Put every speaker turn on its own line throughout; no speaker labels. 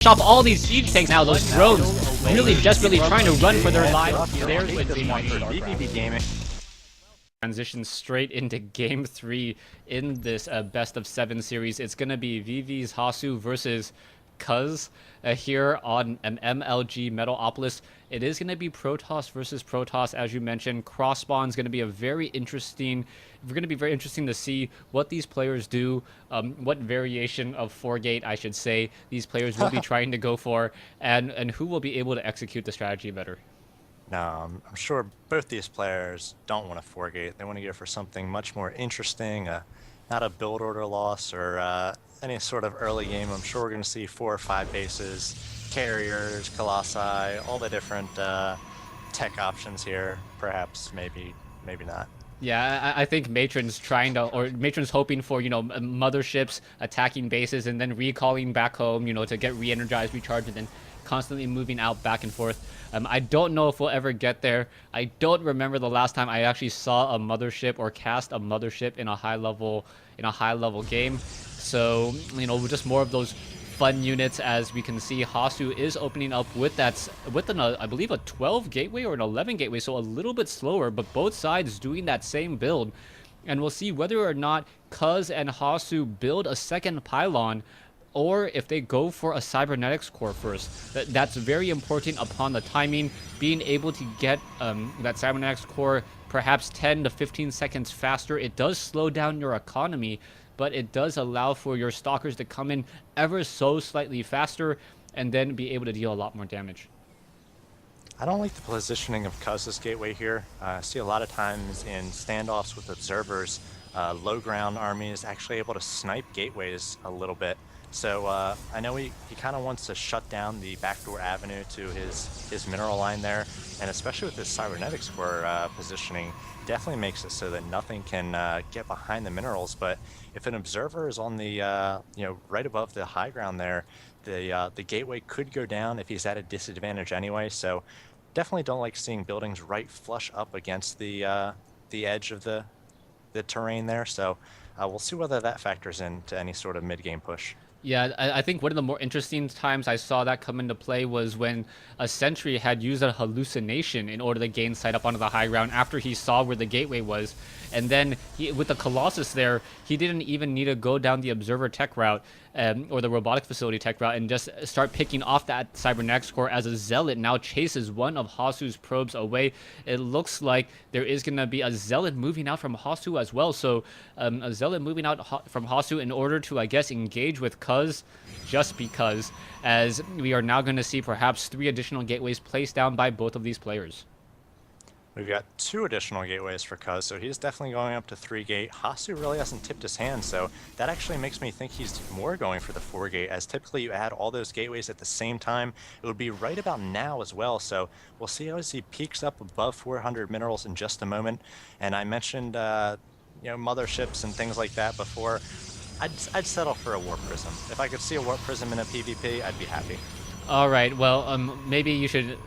off all these siege tanks now. Those drones really desperately trying to run for their lives. There's Wednesday Night
vVv Gaming.
Transition straight into Game 3 in this best of 7 series. It's going to be vVv's Hasuu versus CuHz here on an MLG Metalopolis. It is going to be Protoss versus Protoss, as you mentioned. Cross spawn is going to be very interesting to see what these players do, what variation of 4-gate, I should say, these players will be trying to go for, and who will be able to execute the strategy better.
No, I'm sure both these players don't want a 4-gate. They want to go for something much more interesting, not a build order loss or any sort of early game. I'm sure we're going to see 4 or 5 bases, carriers, colossi, all the different tech options here. Perhaps, maybe not.
Yeah, I think Matron's Matron's hoping for, motherships attacking bases and then recalling back home, to get re-energized, recharged, and then constantly moving out back and forth. I don't know if we'll ever get there. I don't remember the last time I actually saw a mothership or cast a mothership in a high level game. So, just more of those fun units. As we can see, Hasuu is opening up with I believe a 12 gateway or an 11 gateway, so a little bit slower, but both sides doing that same build. And we'll see whether or not CuHz and Hasuu build a second pylon, or if they go for a cybernetics core first. That's very important upon the timing, being able to get that cybernetics core perhaps 10 to 15 seconds faster. It does slow down your economy, but it does allow for your stalkers to come in ever so slightly faster and then be able to deal a lot more damage.
I don't like the positioning of CuHz's gateway here. I see a lot of times in standoffs with observers, low ground armies actually able to snipe gateways a little bit. So I know he kind of wants to shut down the backdoor avenue to his mineral line there, and especially with his cybernetics core positioning, definitely makes it so that nothing can get behind the minerals. But if an observer is on the right above the high ground there, the gateway could go down if he's at a disadvantage anyway. So definitely don't like seeing buildings right flush up against the edge of the terrain there. So we'll see whether that factors into any sort of mid-game push.
Yeah, I think one of the more interesting times I saw that come into play was when a sentry had used a hallucination in order to gain sight up onto the high ground after he saw where the gateway was. And then with the Colossus there, he didn't even need to go down the observer tech route or the robotic facility tech route and just start picking off that cybernetics core, as a zealot now chases one of Hasuu's probes away. It looks like there is going to be a zealot moving out from Hasuu as well. So a zealot moving out from Hasuu in order to, I guess, engage with CuHz, just because, as we are now going to see perhaps 3 additional gateways placed down by both of these players.
We've got 2 additional gateways for CuHz, so he's definitely going up to 3-gate. Hasuu really hasn't tipped his hand, so that actually makes me think he's more going for the 4-gate, as typically you add all those gateways at the same time. It would be right about now as well, so we'll see how he peaks up above 400 minerals in just a moment. And I mentioned motherships and things like that before. I'd settle for a warp prism. If I could see a warp prism in a PvP, I'd be happy.
All right, well, maybe you should.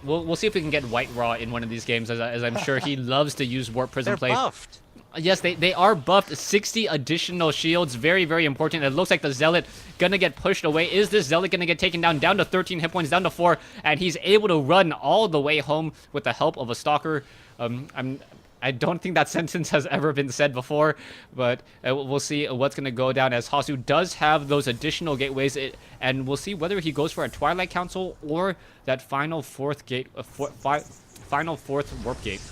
We'll see if we can get White Raw in one of these games, as I'm sure he loves to use warp prism play.
They're buffed.
Yes, they are buffed. 60 additional shields, very, very important. It looks like the Zealot gonna get pushed away. Is this Zealot gonna get taken down to 13 hit points, down to 4, and he's able to run all the way home with the help of a Stalker? I don't think that sentence has ever been said before, but we'll see what's going to go down, as Hasuu does have those additional gateways, and we'll see whether he goes for a Twilight Council or that final 4th gate, final 4th warp gate.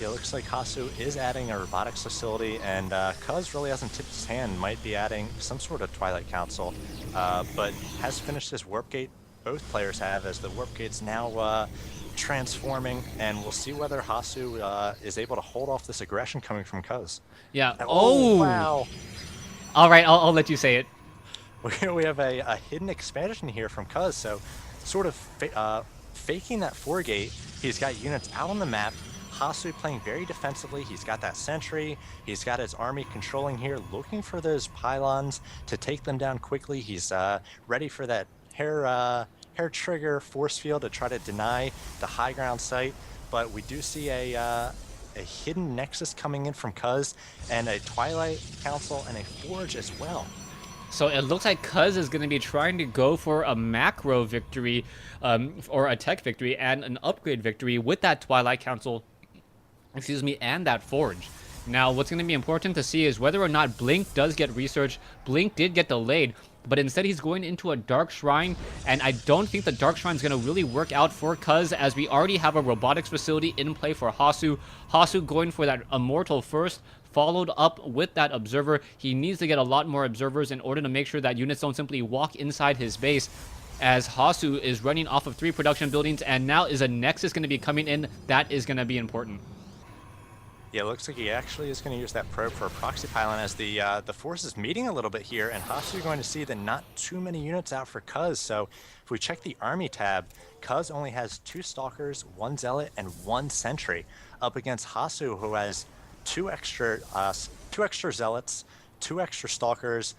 Yeah, it looks like Hasuu is adding a robotics facility, and CuHz really hasn't tipped his hand, might be adding some sort of Twilight Council, but has finished his warp gate. Both players have, as the warp gate's now transforming, and we'll see whether Hasuu is able to hold off this aggression coming from CuHz.
Yeah.
Oh, wow.
All right, I'll let you say it.
We have a hidden expansion here from CuHz, so sort of faking that 4-gate. He's got units out on the map. Hasuu playing very defensively. He's got that sentry. He's got his army controlling here, looking for those pylons to take them down quickly. He's ready for that hair trigger force field to try to deny the high ground site, but we do see a hidden nexus coming in from CuHz, and a Twilight Council and a Forge as well.
So it looks like CuHz is going to be trying to go for a macro victory, or a tech victory and an upgrade victory with that Twilight Council, excuse me, and that Forge. Now, what's going to be important to see is whether or not Blink does get researched. Blink did get delayed, but instead he's going into a Dark Shrine, and I don't think the Dark Shrine is going to really work out for CuHz, as we already have a robotics facility in play for Hasuu. Hasuu going for that Immortal first, followed up with that Observer. He needs to get a lot more Observers in order to make sure that units don't simply walk inside his base, as Hasuu is running off of 3 production buildings, and now is a Nexus going to be coming in. That is going to be important.
Yeah, it looks like he actually is going to use that probe for a proxy pylon as the force is meeting a little bit here, and Hasuu going to see that not too many units out for CuHz. So if we check the army tab, CuHz only has 2 Stalkers, 1 Zealot, and 1 Sentry up against Hasuu, who has 2 extra Zealots, 2 extra Stalkers,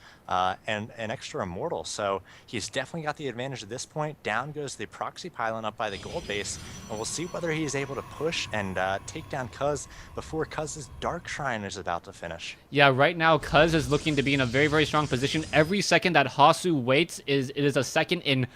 and an extra Immortal. So he's definitely got the advantage at this point. Down goes the proxy pylon up by the gold base, and we'll see whether he's able to push and take down CuHz before CuHz's Dark Shrine is about to finish.
Yeah, right now CuHz is looking to be in a very, very strong position. Every second that Hasuu waits is a second in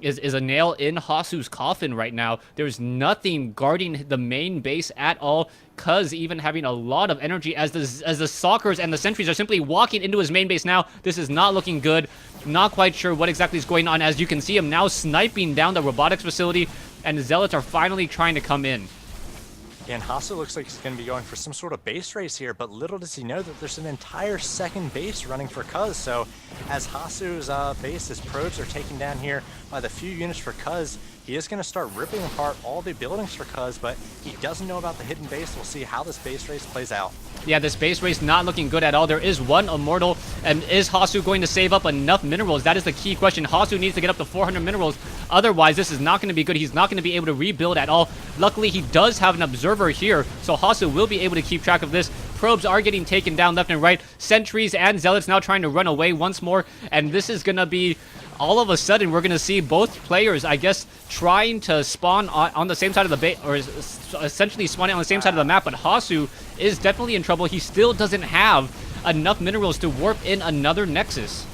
is a nail in Hasu's coffin right now. There's nothing guarding the main base at all. CuHz even having a lot of energy as the Stalkers and the Sentries are simply walking into his main base now. This is not looking good. Not quite sure what exactly is going on, as you can see him now sniping down the robotics facility, and the Zealots are finally trying to come in.
And Hasuu looks like he's going to be going for some sort of base race here, but little does he know that there's an entire second base running for CuHz. So as Hasu's base, his probes are taken down here by the few units for CuHz, he is going to start ripping apart all the buildings for CuHz, but he doesn't know about the hidden base. We'll see how this base race plays out.
Yeah, this base race not looking good at all. There is 1 Immortal, and is Hasuu going to save up enough minerals? That is the key question. Hasuu needs to get up to 400 minerals. Otherwise, this is not going to be good. He's not going to be able to rebuild at all. Luckily, he does have an Observer here, so Hasuu will be able to keep track of this. Probes are getting taken down left and right. Sentries and Zealots now trying to run away once more, and this is going to be... all of a sudden, we're going to see both players, I guess, trying to spawn on the same side of the base, or essentially spawning on the same side of the map, but Hasuu is definitely in trouble. He still doesn't have enough minerals to warp in another Nexus.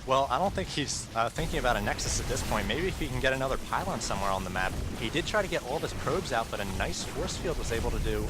Well, I don't think he's thinking about a Nexus at this point. Maybe if he can get another pylon somewhere on the map. He did try to get all of his probes out, but a nice force field was able to do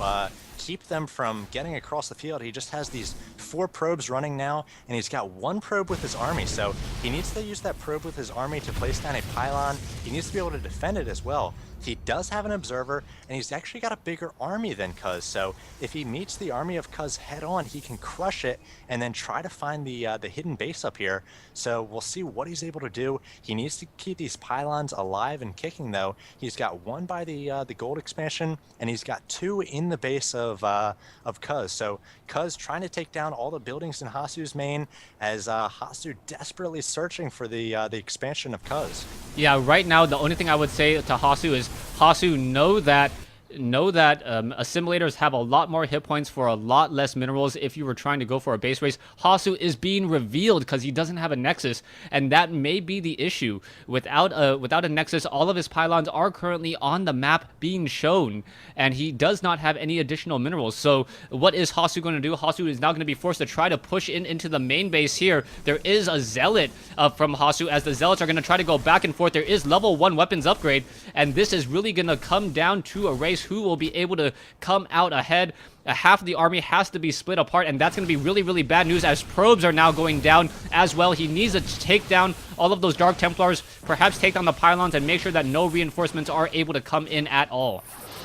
keep them from getting across the field. He just has these 4 probes running now, and he's got 1 probe with his army, so he needs to use that probe with his army to place down a pylon. He needs to be able to defend it as well. He does have an Observer, and he's actually got a bigger army than CuHz, so if he meets the army of CuHz head-on, he can crush it and then try to find the hidden base up here. So we'll see what he's able to do. He needs to keep these pylons alive and kicking, though. He's got 1 by the gold expansion, and he's got 2 in the base of CuHz. So CuHz trying to take down all the buildings in Hasu's main, as Hasuu desperately searching for the expansion of CuHz.
Yeah, right now the only thing I would say to Hasuu is, Hasuu, know that assimilators have a lot more hit points for a lot less minerals if you were trying to go for a base race. Hasuu is being revealed because he doesn't have a Nexus, and that may be the issue. Without a Nexus, all of his pylons are currently on the map being shown, and he does not have any additional minerals. So what is Hasuu going to do? Hasuu is now going to be forced to try to push into the main base here. There is a Zealot from Hasuu, as the Zealots are going to try to go back and forth. There is level 1 weapons upgrade, and this is really going to come down to a race who will be able to come out ahead. Half of the army has to be split apart, and that's going to be really, really bad news, as probes are now going down as well. He needs to take down all of those Dark Templars, perhaps take down the pylons, and make sure that no reinforcements are able to come in at all.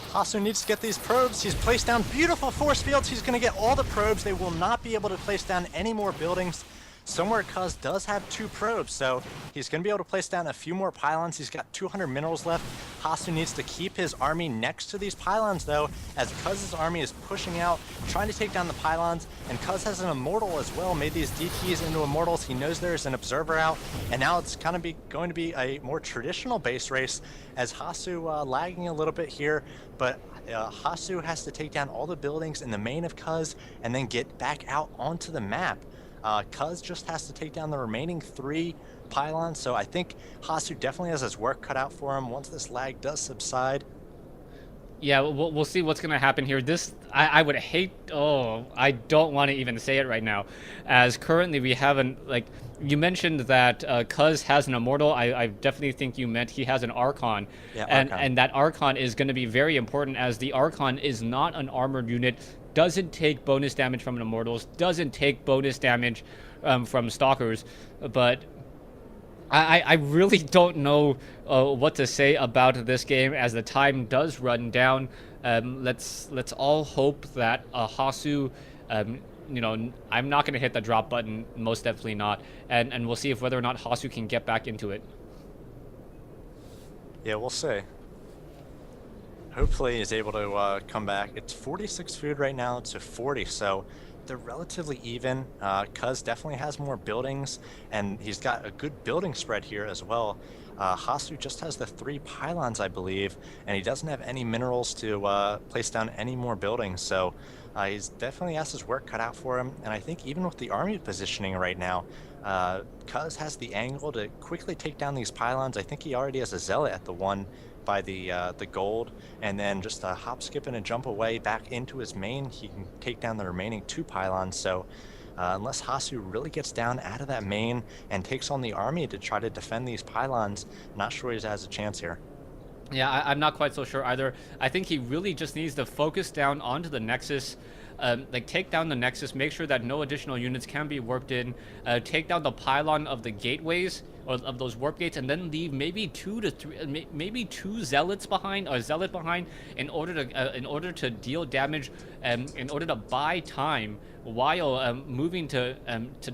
Hasuu needs to get these probes. He's placed down beautiful force fields. He's going to get all the probes. They will not be able to place down any more buildings. Somewhere CuHz does have 2 probes, so he's going to be able to place down a few more pylons. He's got 200 minerals left. Hasuu needs to keep his army next to these pylons, though, as CuHz's army is pushing out, trying to take down the pylons, and CuHz has an Immortal as well, made these DTs into Immortals. He knows there's an Observer out, and now it's kind of going to be a more traditional base race, as Hasuu lagging a little bit here, but Hasuu has to take down all the buildings in the main of CuHz and then get back out onto the map. CuHz just has to take down the remaining 3 pylons, so I think Hasuu definitely has his work cut out for him once this lag does subside.
Yeah, we'll see what's gonna happen here. This I would hate. Oh, I don't want to even say it right now, as currently we haven't like you mentioned that CuHz has an immortal. I definitely think you meant he has an Archon,
Yeah,
and
Archon.
that Archon is going to be very important as the Archon is not an armored unit, doesn't take bonus damage from an immortals, doesn't take bonus damage from stalkers, but I really don't know what to say about this game as the time does run down. Let's all hope that Hasuu, I'm not going to hit the drop button, most definitely not, and we'll see if whether or not Hasuu can get back into it.
Yeah, we'll see. Hopefully he's able to come back. It's 46 food right now to 40, so they're relatively even. CuHz definitely has more buildings, and he's got a good building spread here as well. Hasuu just has the 3 pylons, I believe, and he doesn't have any minerals to place down any more buildings, so he's definitely has his work cut out for him. And I think even with the army positioning right now, CuHz has the angle to quickly take down these pylons. I think he already has a zealot at the one by the gold, and then just a hop, skip, and a jump away back into his main, he can take down the remaining 2 pylons. So unless Hasuu really gets down out of that main and takes on the army to try to defend these pylons, not sure he has a chance here.
Yeah, I'm not quite so sure either. I think he really just needs to focus down onto the Nexus, like take down the Nexus, make sure that no additional units can be warped in, take down the pylon of the gateways, or of those warp gates, and then leave maybe 2 to 3, maybe 2 zealots behind, or zealot behind, in order to deal damage, in order to buy time while moving to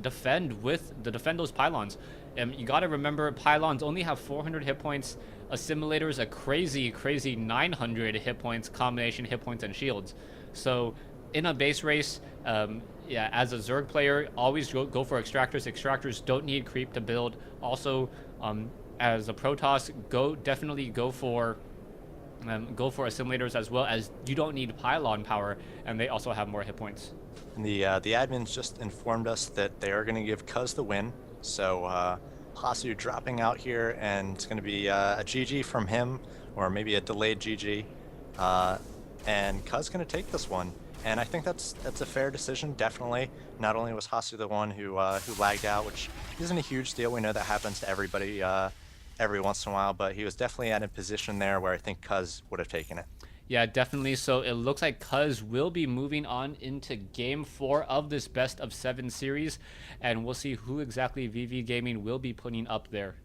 defend those pylons. You got to remember, pylons only have 400 hit points. Assimilators a crazy 900 hit points, combination hit points and shields. So in a base race, yeah, as a Zerg player, always go for extractors. Extractors don't need creep to build. Also, as a Protoss, definitely go for assimilators, as well, as you don't need pylon power, and they also have more hit points.
And the admins just informed us that they are going to give CuHz the win. So Hasuu dropping out here, and it's going to be a GG from him, or maybe a delayed GG. And CuHz going to take this one. And I think that's a fair decision, definitely. Not only was Hasuu the one who lagged out, which isn't a huge deal. We know that happens to everybody every once in a while, but he was definitely at a position there where I think CuHz would have taken it.
Yeah, definitely. So it looks like CuHz will be moving on into Game 4 of this best of 7 series, and we'll see who exactly vVv Gaming will be putting up there.